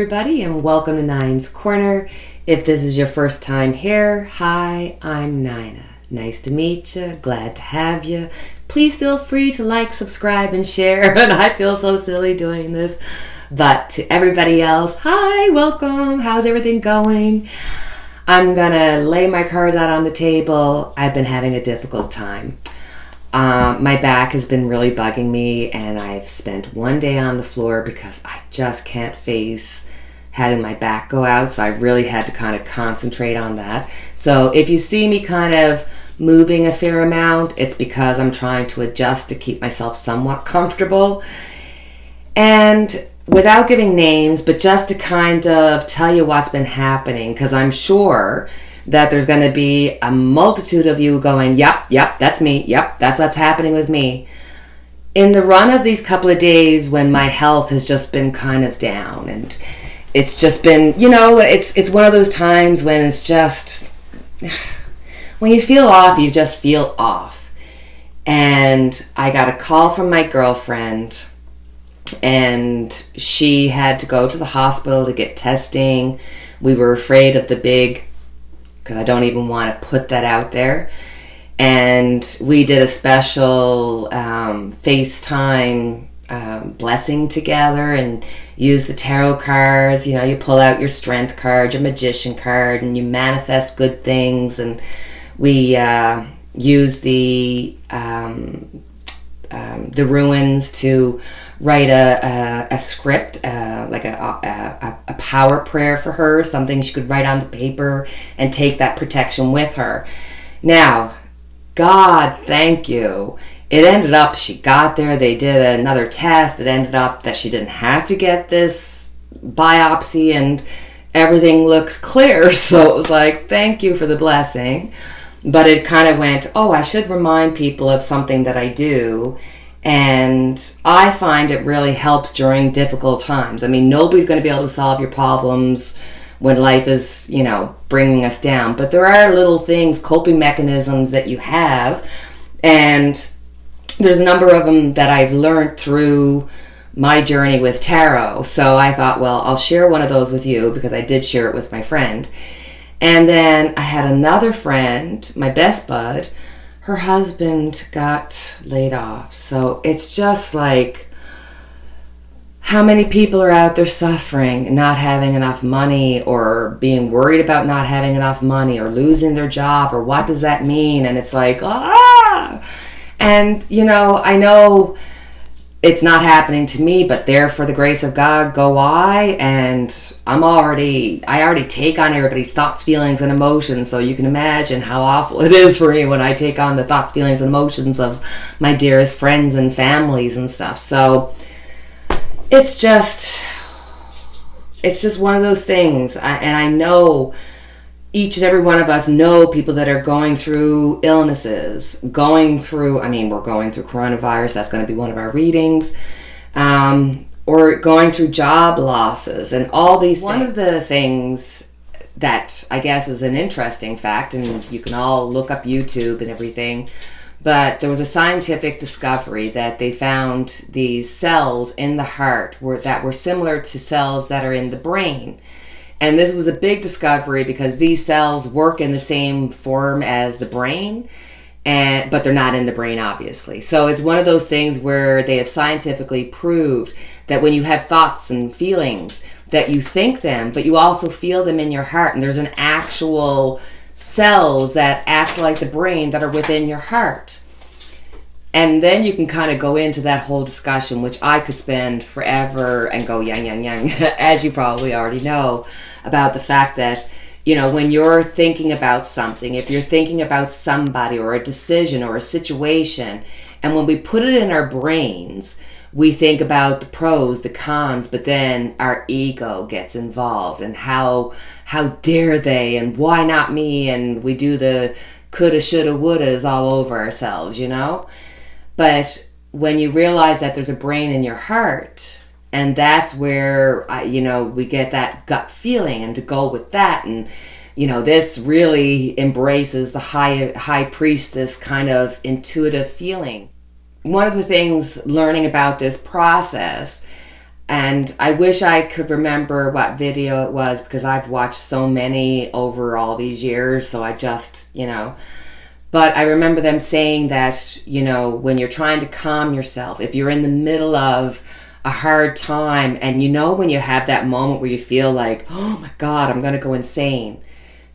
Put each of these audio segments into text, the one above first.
everybody, and welcome to Nine's Corner. If this is your first time here, hi, I'm Nina. Nice to meet you, glad to have you. Please feel free to like, subscribe, and share. And I feel so silly doing this. But to everybody else, hi, welcome, how's everything going? I'm gonna lay my cards out on the table. I've been having a difficult time. My back has been really bugging me, and I've spent one day on the floor because I just can't face having my back go out, so I really had to kind of concentrate on that. So if you see me kind of moving a fair amount, it's because I'm trying to adjust to keep myself somewhat comfortable. And without giving names, but just to kind of tell you what's been happening, because I'm sure that there's going to be a multitude of you going, yep, that's me. Yep, that's what's happening with me. In the run of these couple of days when my health has just been kind of down, and it's just been, it's one of those times when it's just, when you feel off, you just feel off. And I got a call from my girlfriend, and she had to go to the hospital to get testing. We were afraid of the big, because I don't even want to put that out there. And we did a special FaceTime blessing together and used the tarot cards. You pull out your strength card, your magician card, and you manifest good things. And we use the ruins to write a script, like a power prayer for her, something she could write on the paper and take that protection with her. Now, God, thank you. It ended up, she got there, they did another test. It ended up that she didn't have to get this biopsy and everything looks clear. So it was like, thank you for the blessing. But it kind of went, I should remind people of something that I do. And I find it really helps during difficult times. I mean, nobody's going to be able to solve your problems when life is, bringing us down. But there are little things, coping mechanisms that you have. And there's a number of them that I've learned through my journey with tarot. So I thought, well, I'll share one of those with you because I did share it with my friend. And then I had another friend, my best bud. Her husband got laid off. So it's just like, how many people are out there suffering, not having enough money, or being worried about not having enough money, or losing their job, or what does that mean? And it's like, And, I know it's not happening to me, but there, for the grace of God, go I. And I already take on everybody's thoughts, feelings, and emotions. So you can imagine how awful it is for me when I take on the thoughts, feelings, and emotions of my dearest friends and families and stuff. So it's just one of those things. And I know each and every one of us know people that are going through illnesses, we're going through coronavirus. That's going to be one of our readings. Or going through job losses and all these things. One of the things that I guess is an interesting fact, and you can all look up YouTube and everything, but there was a scientific discovery that they found these cells in the heart that were similar to cells that are in the brain. And this was a big discovery because these cells work in the same form as the brain, but they're not in the brain, obviously. So it's one of those things where they have scientifically proved that when you have thoughts and feelings, that you think them, but you also feel them in your heart. And there's an actual cells that act like the brain that are within your heart. And then you can kind of go into that whole discussion, which I could spend forever and go yang, as you probably already know, about the fact that, when you're thinking about something, if you're thinking about somebody or a decision or a situation, and when we put it in our brains, we think about the pros, the cons, but then our ego gets involved and how dare they and why not me, and we do the coulda, shoulda, wouldas all over ourselves, But when you realize that there's a brain in your heart, and that's where, we get that gut feeling, and to go with that, and, this really embraces the high priestess kind of intuitive feeling. One of the things learning about this process And I wish I could remember what video it was, because I've watched so many over all these years. So I just, but I remember them saying that, when you're trying to calm yourself, if you're in the middle of a hard time, and when you have that moment where you feel like, oh my God, I'm going to go insane,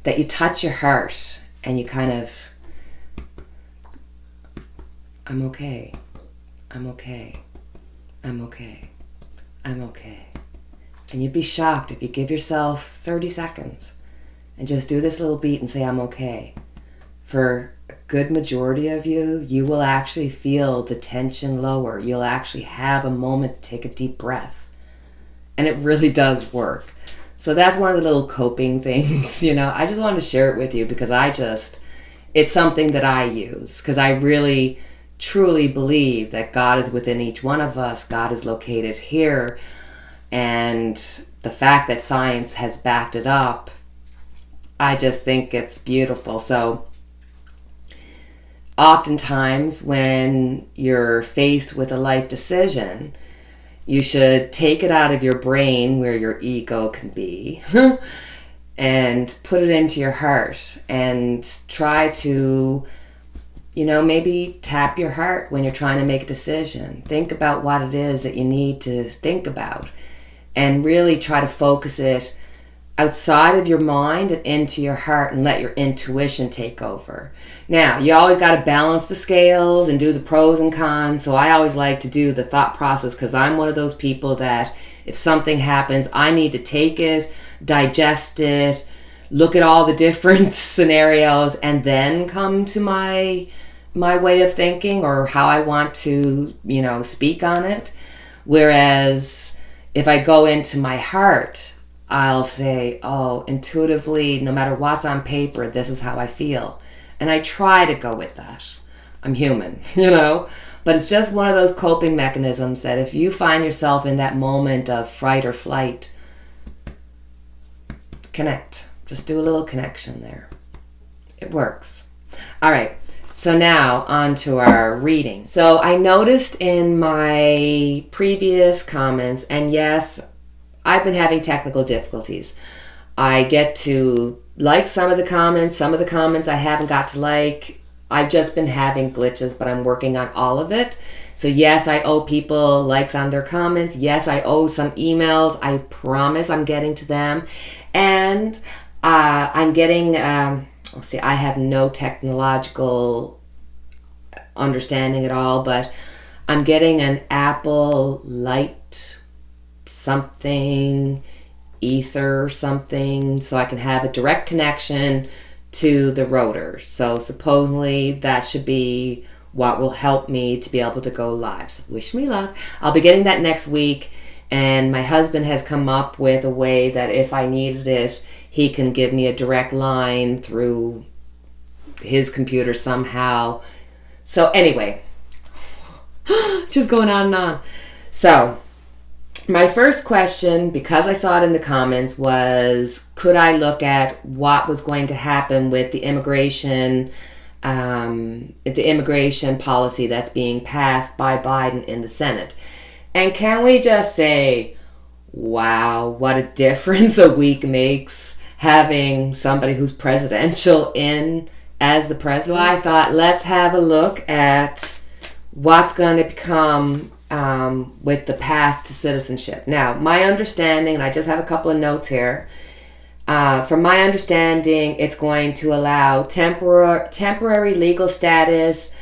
that you touch your heart and you kind of, I'm okay. I'm okay. I'm okay. I'm okay. And you'd be shocked if you give yourself 30 seconds and just do this little beat and say, I'm okay. For a good majority of you, you will actually feel the tension lower. You'll actually have a moment to take a deep breath. And it really does work. So that's one of the little coping things, I just wanted to share it with you, because it's something that I use, because I really truly believe that God is within each one of us. God is located here. And the fact that science has backed it up, I just think it's beautiful. So oftentimes when you're faced with a life decision, you should take it out of your brain where your ego can be and put it into your heart and try to maybe tap your heart when you're trying to make a decision. Think about what it is that you need to think about, and really try to focus it outside of your mind and into your heart, and let your intuition take over. Now, you always got to balance the scales and do the pros and cons. So I always like to do the thought process, because I'm one of those people that if something happens, I need to take it, digest it, look at all the different scenarios, and then come to my way of thinking, or how I want to, speak on it. Whereas if I go into my heart, I'll say, oh, intuitively, no matter what's on paper, this is how I feel. And I try to go with that. I'm human, But it's just one of those coping mechanisms that if you find yourself in that moment of fright or flight, connect. Just do a little connection there. It works. All right. So now on to our reading. So I noticed in my previous comments, and yes, I've been having technical difficulties. I get to like some of the comments I haven't got to like. I've just been having glitches, but I'm working on all of it. So yes, I owe people likes on their comments. Yes, I owe some emails. I promise I'm getting to them. And I'm getting, I have no technological understanding at all, but I'm getting an Apple Light something, ether something, so I can have a direct connection to the rotor. So supposedly that should be what will help me to be able to go live. So wish me luck. I'll be getting that next week. And my husband has come up with a way that if I needed it, he can give me a direct line through his computer somehow. So anyway, just going on and on. So my first question, because I saw it in the comments, was could I look at what was going to happen with the immigration policy that's being passed by Biden in the Senate. And can we just say, wow, what a difference a week makes having somebody who's presidential in as the president. Well, I thought, let's have a look at what's going to become with the path to citizenship. Now, my understanding, and I just have a couple of notes here. From my understanding, it's going to allow temporary legal status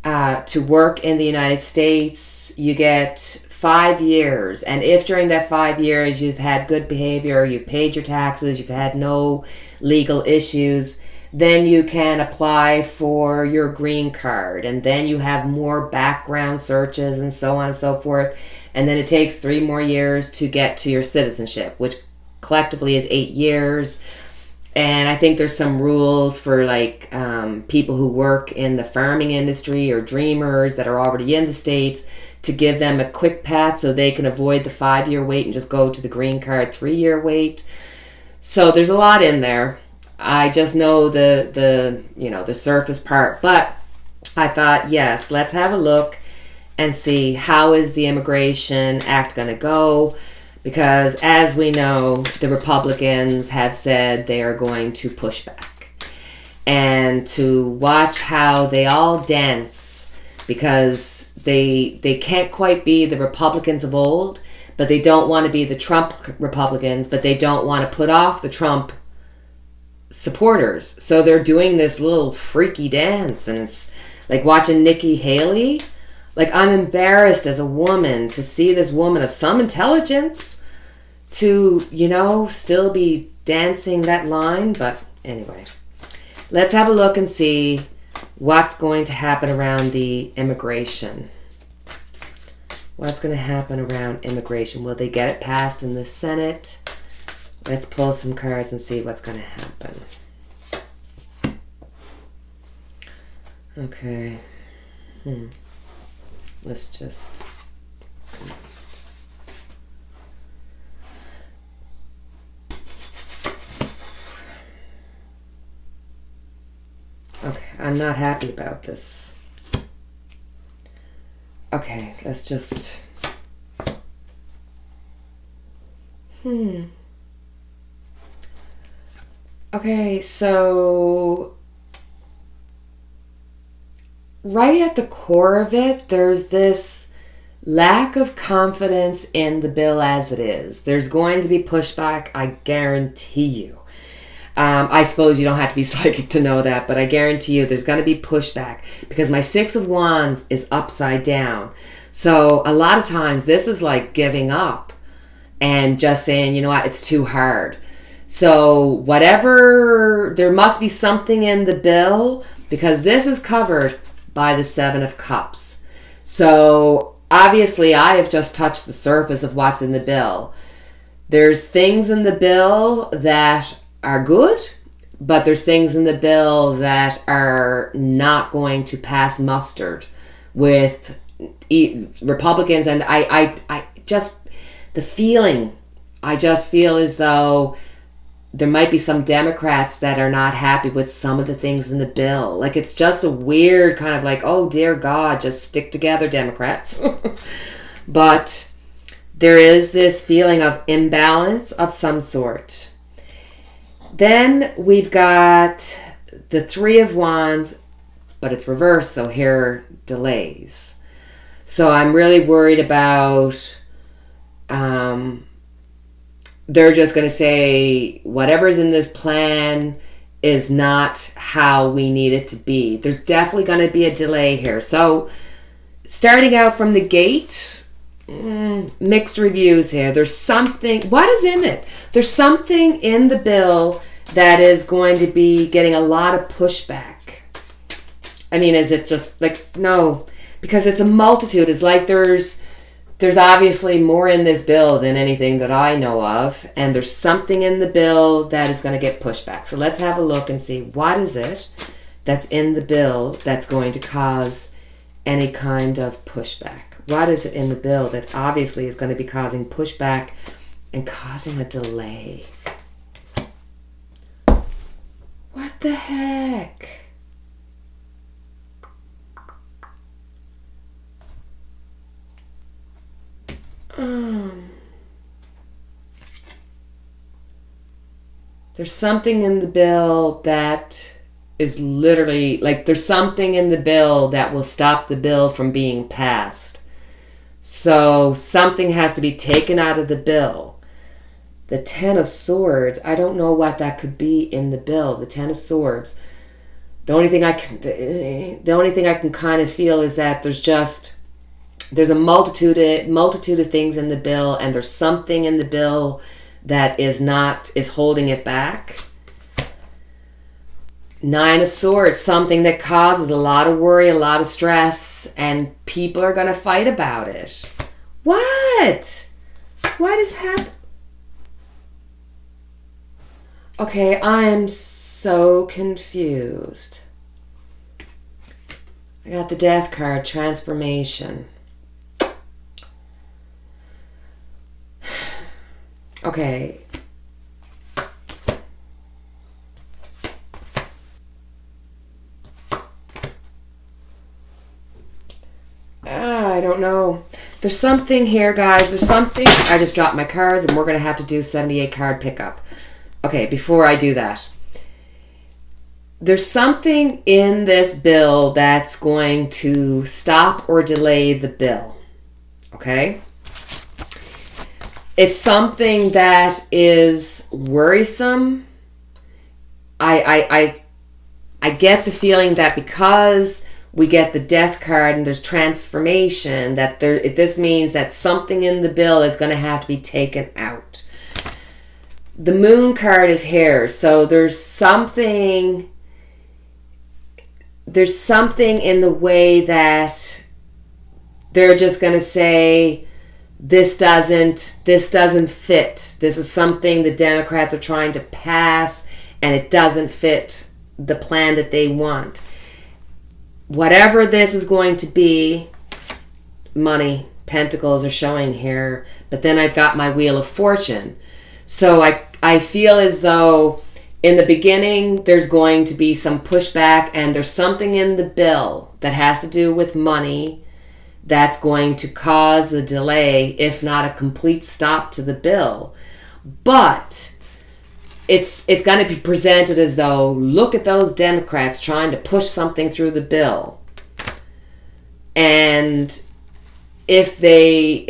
to work in the United States. You get 5 years, and if during that 5 years you've had good behavior, you've paid your taxes, you've had no legal issues, then you can apply for your green card, and then you have more background searches and so on and so forth, and then it takes 3 more years to get to your citizenship, which collectively is 8 years. And I think there's some rules for like people who work in the farming industry or dreamers that are already in the States to give them a quick path so they can avoid the 5-year wait and just go to the green card 3-year wait. So there's a lot in there. I just know the surface part, but I thought, yes, let's have a look and see how is the immigration act going to go. Because as we know, the Republicans have said they are going to push back. And to watch how they all dance, because they can't quite be the Republicans of old, but they don't want to be the Trump Republicans, but they don't want to put off the Trump supporters. So they're doing this little freaky dance, and it's like watching Nikki Haley. Like, I'm embarrassed as a woman to see this woman of some intelligence to, still be dancing that line. But anyway, let's have a look and see what's going to happen around the immigration. What's going to happen around immigration? Will they get it passed in the Senate? Let's pull some cards and see what's going to happen. Okay. Let's just... Okay, I'm not happy about this. Okay, let's just... Okay, so... right at the core of it, there's this lack of confidence in the bill as it is. There's going to be pushback, I guarantee you. I suppose you don't have to be psychic to know that, but I guarantee you there's going to be pushback because my Six of Wands is upside down. So a lot of times this is like giving up and just saying, you know what, it's too hard. So whatever, there must be something in the bill because this is covered by the Seven of Cups. So obviously I have just touched the surface of what's in the bill. There's things in the bill that are good, but there's things in the bill that are not going to pass mustard with Republicans. And I just, the feeling, I just feel as though there might be some Democrats that are not happy with some of the things in the bill. Like, it's just a weird kind of like, oh dear God, just stick together, Democrats. But there is this feeling of imbalance of some sort. Then we've got the Three of Wands, but it's reversed, so here are delays. So I'm really worried about, they're just going to say whatever's in this plan is not how we need it to be. There's definitely going to be a delay here. So starting out from the gate, mixed reviews here. There's something, what is in it? There's something in the bill that is going to be getting a lot of pushback. I mean, is it just like, no, because it's a multitude. It's like there's obviously more in this bill than anything that I know of, and there's something in the bill that is going to get pushback. So let's have a look and see what is it that's in the bill that's going to cause any kind of pushback. What is it in the bill that obviously is going to be causing pushback and causing a delay? What the heck? There's something in the bill that is literally, like, there's something in the bill that will stop the bill from being passed. So something has to be taken out of the bill. The Ten of Swords, I don't know what that could be in the bill. The Ten of Swords. The only thing I can kind of feel is that there's a multitude of things in the bill, and there's something in the bill that is holding it back. Nine of Swords, something that causes a lot of worry, a lot of stress, and people are going to fight about it. What? What is happening? Okay, I am so confused. I got the Death card, transformation. Okay. I don't know. There's something here, guys. There's something. I just dropped my cards, and we're going to have to do 78 card pickup. Okay, before I do that, there's something in this bill that's going to stop or delay the bill. Okay? It's something that is worrisome. I get the feeling that because we get the death card and there's transformation, that this means that something in the bill is going to have to be taken out. The moon card is here, so there's something in the way that they're just going to say, this doesn't fit. This is something the Democrats are trying to pass, and it doesn't fit the plan that they want. Whatever this is going to be, money, pentacles are showing here, but then I've got my wheel of fortune. So I feel as though in the beginning there's going to be some pushback, and there's something in the bill that has to do with money that's going to cause a delay, if not a complete stop to the bill. But it's going to be presented as though, look at those Democrats trying to push something through the bill. And if maybe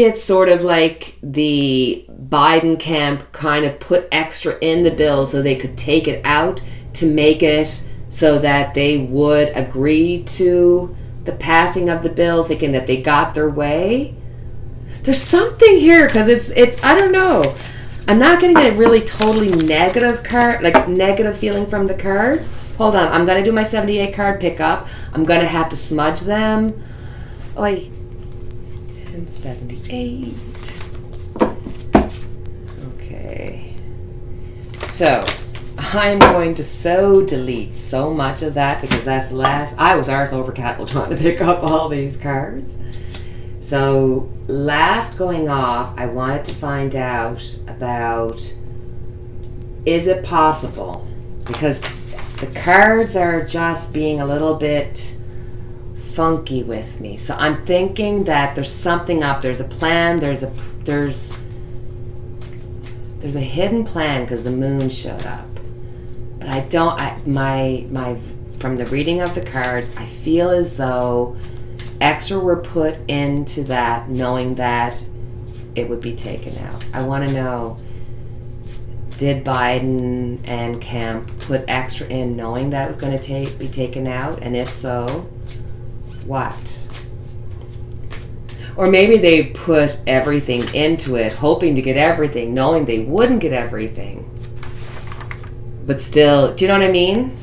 it's sort of like the Biden camp kind of put extra in the bill so they could take it out to make it so that they would agree to the passing of the bill, thinking that they got their way. There's something here, because it's I don't know. I'm not getting a really totally negative card, like negative feeling from the cards. Hold on, I'm going to do my 78 card pickup. I'm going to have to smudge them. Oi. 78. Okay. So, I'm going to delete so much of that, because that's the last. I was arse over cattle trying to pick up all these cards. So, last going off, I wanted to find out about, is it possible? Because the cards are just being a little bit funky with me. So I'm thinking that there's something up. There's a plan. There's a hidden plan, because the moon showed up. But I don't. From the reading of the cards, I feel as though extra were put into that, knowing that it would be taken out. I want to know, did Biden and Kemp put extra in knowing that it was going to be taken out? And if so, what? Or maybe they put everything into it, hoping to get everything, knowing they wouldn't get everything. But still, do you know what I mean?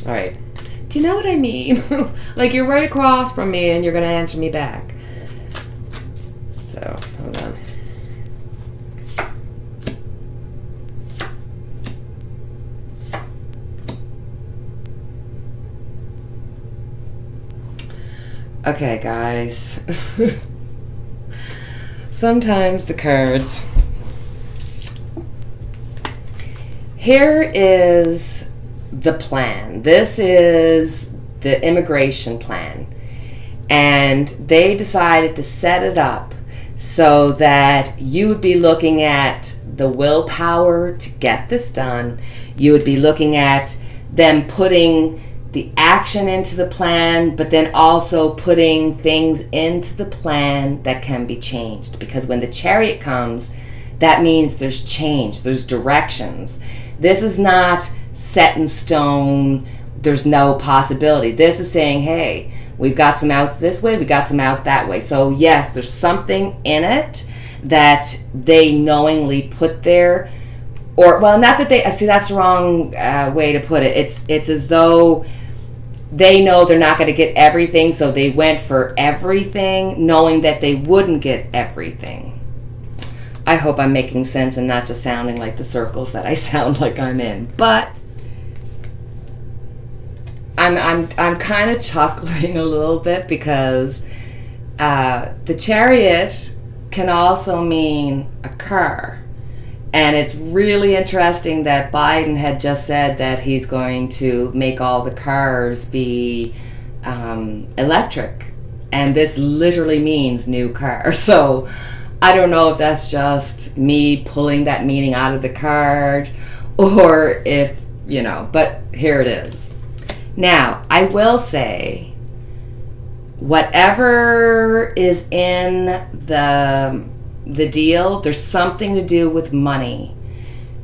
All right. Do you know what I mean? Like, you're right across from me and you're going to answer me back. So, hold on. Okay, guys. Sometimes the cards. Here is the plan. This is the immigration plan. And they decided to set it up so that you would be looking at the willpower to get this done. You would be looking at them putting the action into the plan, but then also putting things into the plan that can be changed. Because when the Chariot comes, that means there's change, there's directions. This is not set in stone, there's no possibility. This is saying, hey, we've got some outs this way, we got some out that way. So yes, there's something in it that they knowingly put there. Or, well, not that they, see, that's the wrong way to put it. It's as though they know they're not going to get everything, so they went for everything, knowing that they wouldn't get everything. I hope I'm making sense and not just sounding like the circles that I sound like I'm in. But I'm kind of chuckling a little bit, because the Chariot can also mean a car. And it's really interesting that Biden had just said that he's going to make all the cars be electric. And this literally means new car. So I don't know if that's just me pulling that meaning out of the card or if, but here it is. Now, I will say, whatever is in the deal, there's something to do with money.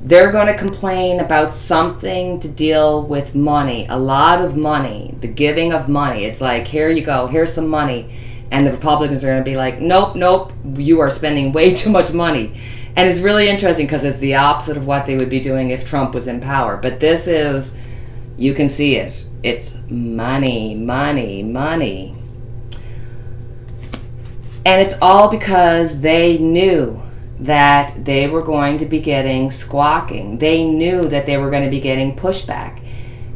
They're going to complain about something to deal with money, a lot of money, the giving of money. It's like, here you go, here's some money. And the Republicans are going to be like, nope, you are spending way too much money. And it's really interesting because it's the opposite of what they would be doing if Trump was in power. But this is, you can see it. It's money, money, money. And it's all because they knew that they were going to be getting squawking. They knew that they were going to be getting pushback.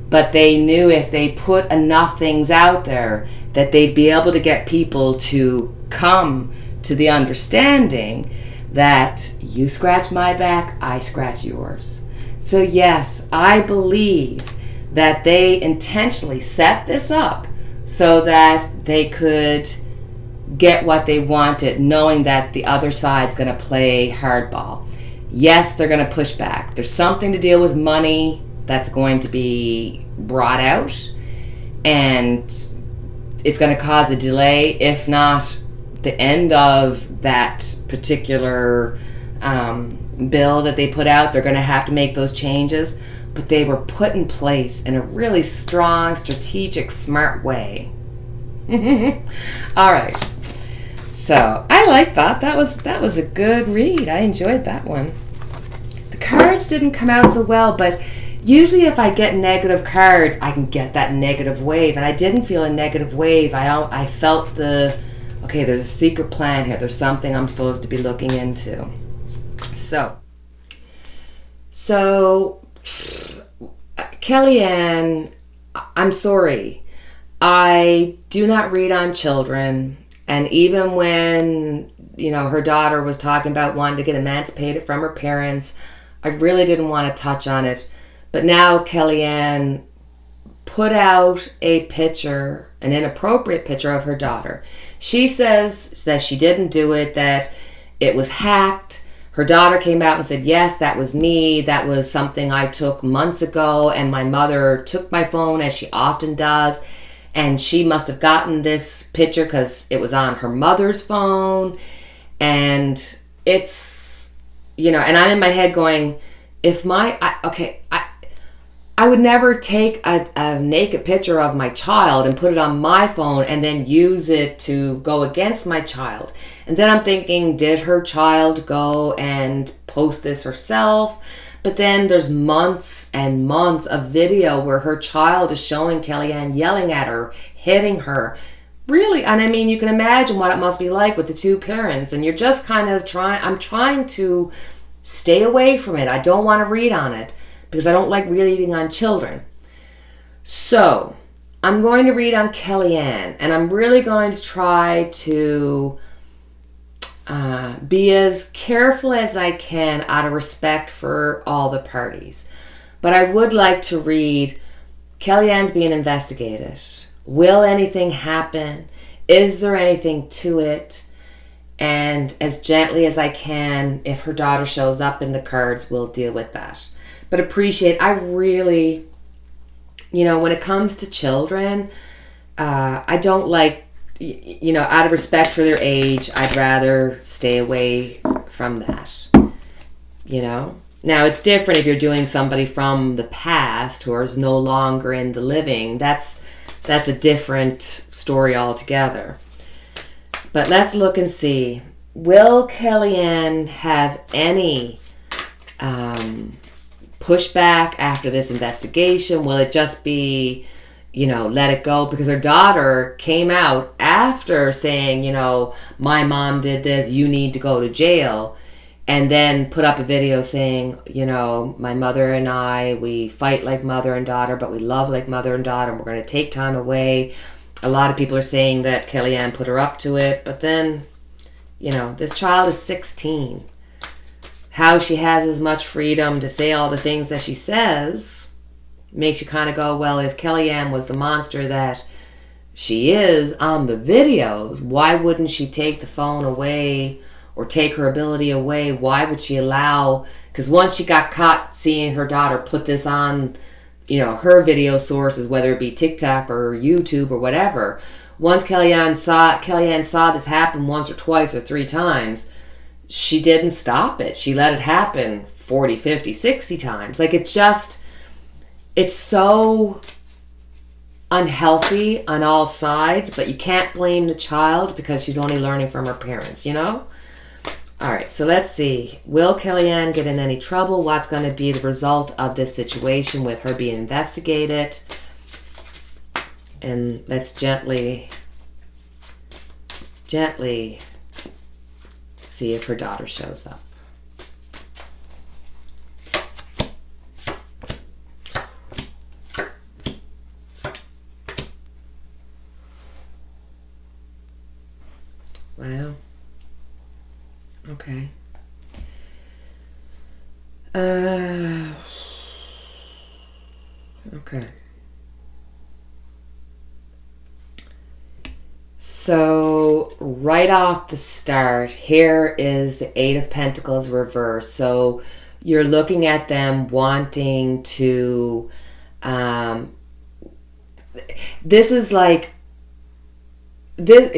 But they knew if they put enough things out there that they'd be able to get people to come to the understanding that you scratch my back, I scratch yours. So yes, I believe that they intentionally set this up so that they could get what they wanted, knowing that the other side's going to play hardball. Yes, they're going to push back. There's something to deal with money that's going to be brought out, and it's going to cause a delay, if not the end of that particular bill that they put out. They're going to have to make those changes, but they were put in place in a really strong, strategic, smart way. All right. So I like that. That was a good read. I enjoyed that one. The cards didn't come out so well, but usually if I get negative cards, I can get that negative wave. And I didn't feel a negative wave. I felt okay, there's a secret plan here. There's something I'm supposed to be looking into. So Kellyanne, I'm sorry. I do not read on children. And even when, her daughter was talking about wanting to get emancipated from her parents, I really didn't want to touch on it. But now Kellyanne put out a picture, an inappropriate picture of her daughter. She says that she didn't do it, that it was hacked. Her daughter came out and said, yes, that was me. That was something I took months ago, and my mother took my phone, as she often does. And she must have gotten this picture because it was on her mother's phone. And it's, and I'm in my head going, I would never take a naked picture of my child and put it on my phone and then use it to go against my child. And then I'm thinking, did her child go and post this herself? But then there's months and months of video where her child is showing Kellyanne yelling at her, hitting her. Really, and I mean, you can imagine what it must be like with the two parents. And you're just kind of I'm trying to stay away from it. I don't want to read on it because I don't like reading on children. So I'm going to read on Kellyanne, and I'm really going to try to be as careful as I can out of respect for all the parties. But I would like to read, Kellyanne's being investigated. Will anything happen? Is there anything to it? And as gently as I can, if her daughter shows up in the cards, we'll deal with that. But I really, when it comes to children, I don't like, out of respect for their age, I'd rather stay away from that, Now, it's different if you're doing somebody from the past who is no longer in the living. That's a different story altogether. But let's look and see. Will Kellyanne have any pushback after this investigation? Will it just be, let it go? Because her daughter came out after saying, my mom did this, you need to go to jail. And then put up a video saying, my mother and I, we fight like mother and daughter, but we love like mother and daughter, and we're going to take time away. A lot of people are saying that Kellyanne put her up to it, but then, this child is 16. How she has as much freedom to say all the things that she says makes you kind of go, well, if Kellyanne was the monster that she is on the videos, why wouldn't she take the phone away or take her ability away? Why would she allow, because once she got caught seeing her daughter put this on, her video sources, whether it be TikTok or YouTube or whatever, once Kellyanne saw this happen once or twice or 3 times, she didn't stop it. She let it happen 40, 50, 60 times. Like, it's so unhealthy on all sides, but you can't blame the child because she's only learning from her parents, All right, so let's see. Will Kellyanne get in any trouble? What's going to be the result of this situation with her being investigated? And let's gently see if her daughter shows up. Wow. Okay. Okay. So right off the start, here is the Eight of Pentacles reversed. So you're looking at them wanting to, this is like, this,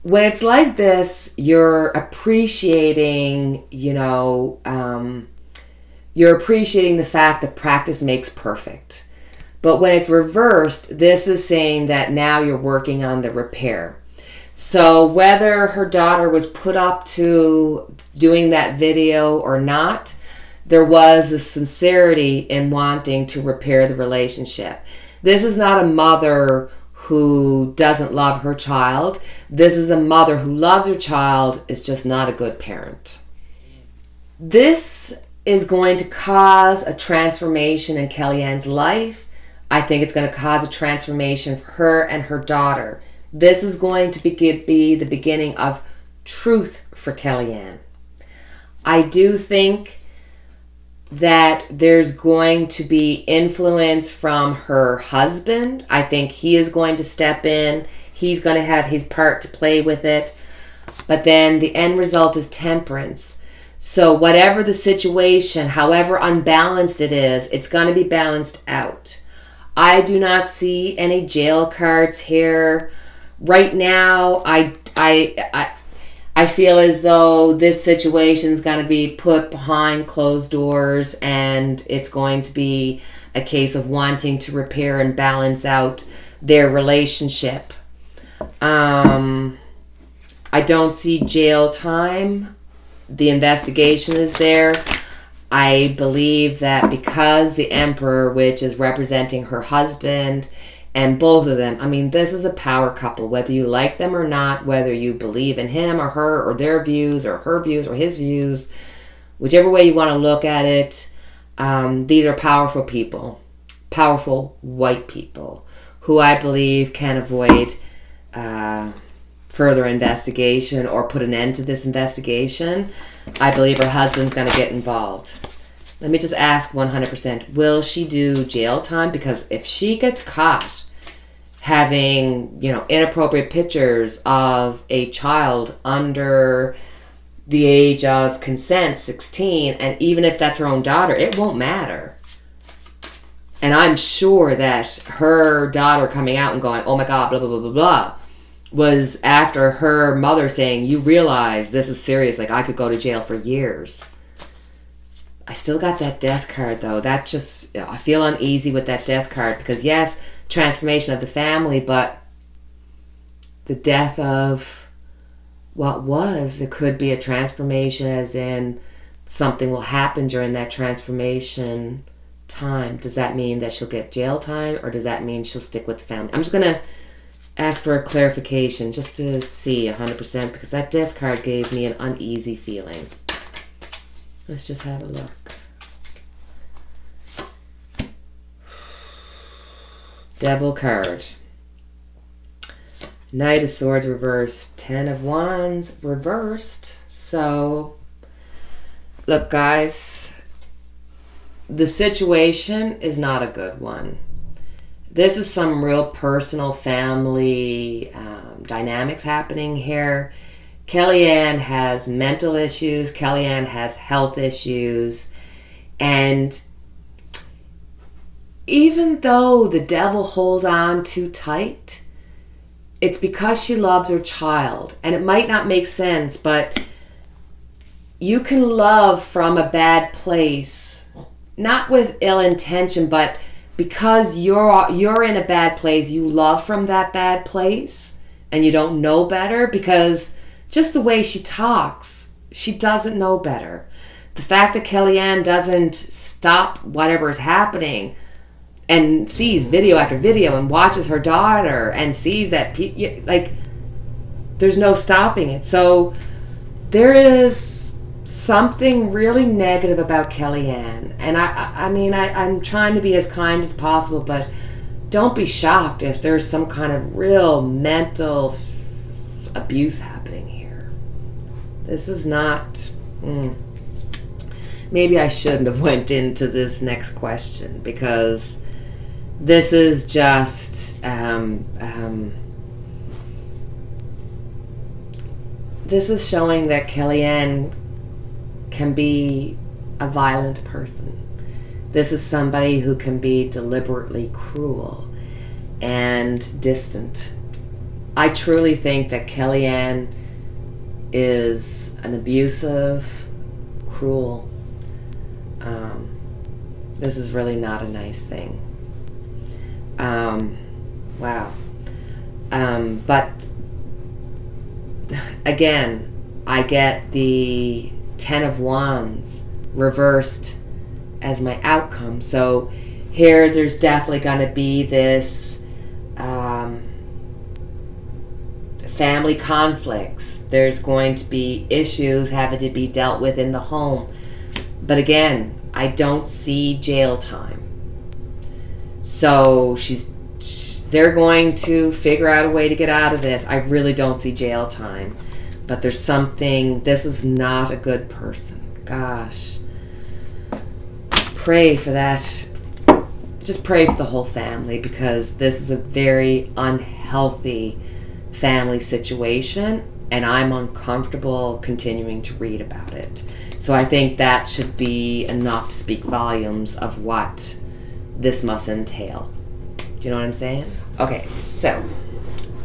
when it's like this, you're appreciating, you're appreciating the fact that practice makes perfect. But when it's reversed, this is saying that now you're working on the repair. So whether her daughter was put up to doing that video or not, there was a sincerity in wanting to repair the relationship. This is not a mother who doesn't love her child. This is a mother who loves her child, is just not a good parent. This is going to cause a transformation in Kellyanne's life. I think it's going to cause a transformation for her and her daughter. This is going to be the beginning of truth for Kellyanne. I do think that there's going to be influence from her husband. I think he is going to step in. He's going to have his part to play with it. But then the end result is temperance. So whatever the situation, however unbalanced it is, it's going to be balanced out. I do not see any jail cards here. Right now, I feel as though this situation is going to be put behind closed doors, and it's going to be a case of wanting to repair and balance out their relationship. I don't see jail time. The investigation is there. I believe that because the Emperor, which is representing her husband, and both of them, this is a power couple, whether you like them or not, whether you believe in him or her or their views or her views or his views, whichever way you want to look at it, these are powerful people, powerful white people who I believe can avoid further investigation or put an end to this investigation. I believe her husband's going to get involved. Let me just ask 100%, will she do jail time? Because if she gets caught having, inappropriate pictures of a child under the age of consent, 16, and even if that's her own daughter, it won't matter. And I'm sure that her daughter coming out and going, oh my God, blah, blah, blah, blah, blah, was after her mother saying, you realize this is serious, like I could go to jail for years. I still got that death card though. That just, I feel uneasy with that death card because yes, transformation of the family, but the death of what was, there could be a transformation as in something will happen during that transformation time. Does that mean that she'll get jail time or does that mean she'll stick with the family? I'm just going to ask for a clarification just to see 100% because that death card gave me an uneasy feeling. Let's just have a look. Devil card. Knight of Swords reversed. 10 of Wands reversed. So, look guys, the situation is not a good one. This is some real personal family dynamics happening here. Kellyanne has mental issues. Kellyanne has health issues. And even though the devil holds on too tight, it's because she loves her child. And it might not make sense, but you can love from a bad place, not with ill intention, but because you're in a bad place, you love from that bad place, and you don't know better, because just the way she talks, she doesn't know better. The fact that Kellyanne doesn't stop whatever is happening and sees video after video and watches her daughter and sees that there's no stopping it. So there is something really negative about Kellyanne, and I'm trying to be as kind as possible, but don't be shocked if there's some kind of real mental abuse happening here. This is not. Maybe I shouldn't have went into this next question, because this is just this is showing that Kellyanne can be a violent person. This is somebody who can be deliberately cruel and distant. I truly think that Kellyanne is an abusive, cruel. This is really not a nice thing. Wow. But again, I get the 10 of Wands reversed as my outcome. So here there's definitely going to be this family conflicts. There's going to be issues having to be dealt with in the home. But again, I don't see jail time. So they're going to figure out a way to get out of this. I really don't see jail time. But there's something, this is not a good person. Gosh. Pray for that. Just pray for the whole family, because this is a very unhealthy family situation, and I'm uncomfortable continuing to read about it. So I think that should be enough to speak volumes of what this must entail. Do you know what I'm saying? Okay, so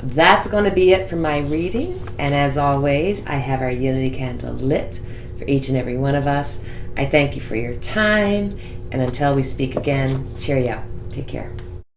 that's going to be it for my reading. And as always, I have our Unity Candle lit for each and every one of us. I thank you for your time. And until we speak again, cheerio. Take care.